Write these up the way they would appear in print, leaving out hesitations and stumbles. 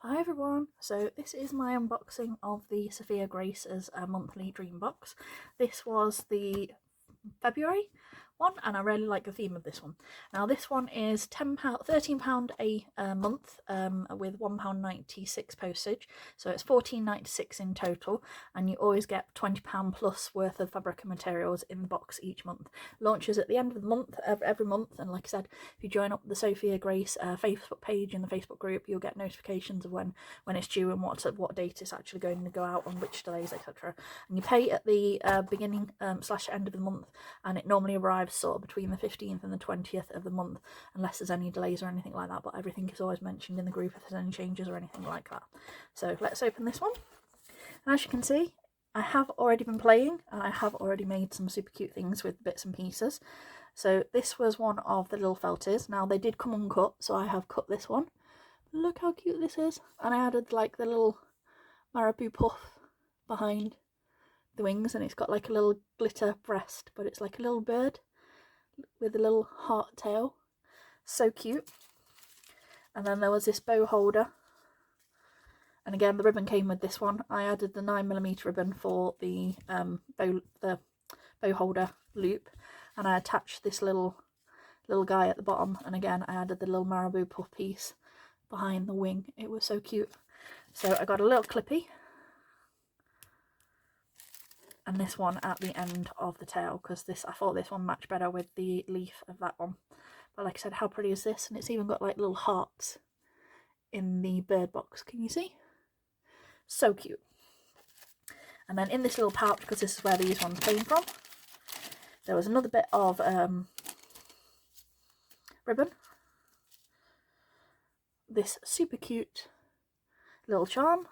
Hi everyone, so this is my unboxing of the Sophia Grace's monthly dream box. This was the February one and I really like the theme of this one. Now this one is £13 a month with £1.96 postage, so it's £14.96 in total, and you always get £20 plus worth of fabric and materials in the box each month. Launches at the end of the month, every month, and like I said, if you join up the Sophia Grace Facebook page in the Facebook group, you'll get notifications of when it's due and what date it's actually going to go out on, which delays, etc. And you pay at the beginning / end of the month, and it normally arrives sort of between the 15th and the 20th of the month, unless there's any delays or anything like that, but everything is always mentioned in the group if there's any changes or anything like that. So let's open this one. And as you can see, I have already been playing and I have already made some super cute things with bits and pieces. So this was one of the little felties. Now they did come uncut, so I have cut this one. Look how cute this is. And I added like the little marabou puff behind the wings, and it's got like a little glitter breast, but it's like a little bird with a little heart tail. So cute. And then there was this bow holder, and again the ribbon came with this one. I added the 9mm ribbon for the bow holder loop, and I attached this little guy at the bottom, and again I added the little marabou puff piece behind the wing. It was so cute. So I got a little clippy and this one at the end of the tail, because I thought this one matched better with the leaf of that one. But like I said, how pretty is this? And it's even got like little hearts in the bird box. Can you see? So cute. And then in this little pouch, because this is where these ones came from, there was another bit of ribbon, this super cute little charm,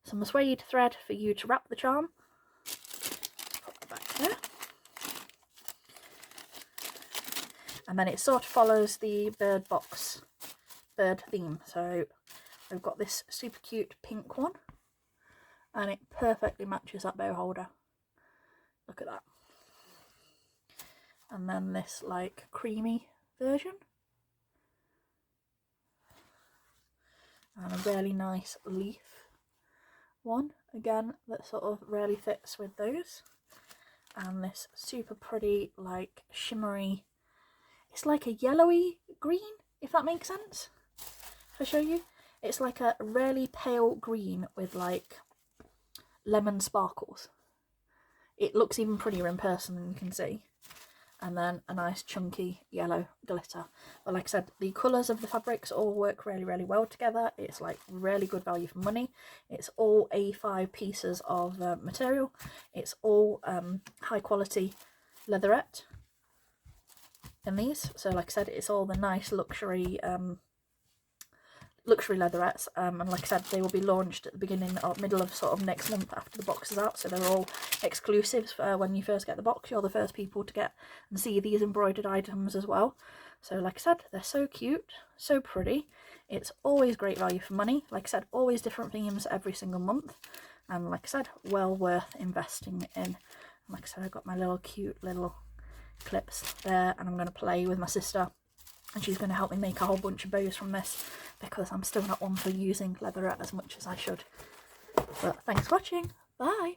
some suede thread for you to wrap the charm. Put that back there. And then it sort of follows the bird theme. So I've got this super cute pink one, and it perfectly matches that bow holder. Look at that. And then this like creamy version, and a really nice leaf one again that sort of really fits with those, and this super pretty like shimmery, it's like a yellowy green, if that makes sense. If I show you, it's like a really pale green with like lemon sparkles. It looks even prettier in person than you can see. And then a nice chunky yellow glitter. But like I said, the colours of the fabrics all work really, really well together. It's like really good value for money. It's all A5 pieces of material. It's all high quality leatherette in these. So like I said, it's all the nice luxury leatherettes, and like I said, they will be launched at the beginning or middle of sort of next month after the box is out, so they're all exclusives when you first get the box. You're the first people to get and see these embroidered items as well. So like I said, they're so cute, so pretty. It's always great value for money. Like I said, always different themes every single month, and like I said, well worth investing in. And like I said, I've got my little cute little clips there, and I'm going to play with my sister, and she's going to help me make a whole bunch of bows from this, because I'm still not one for using leatherette as much as I should. But thanks for watching. Bye!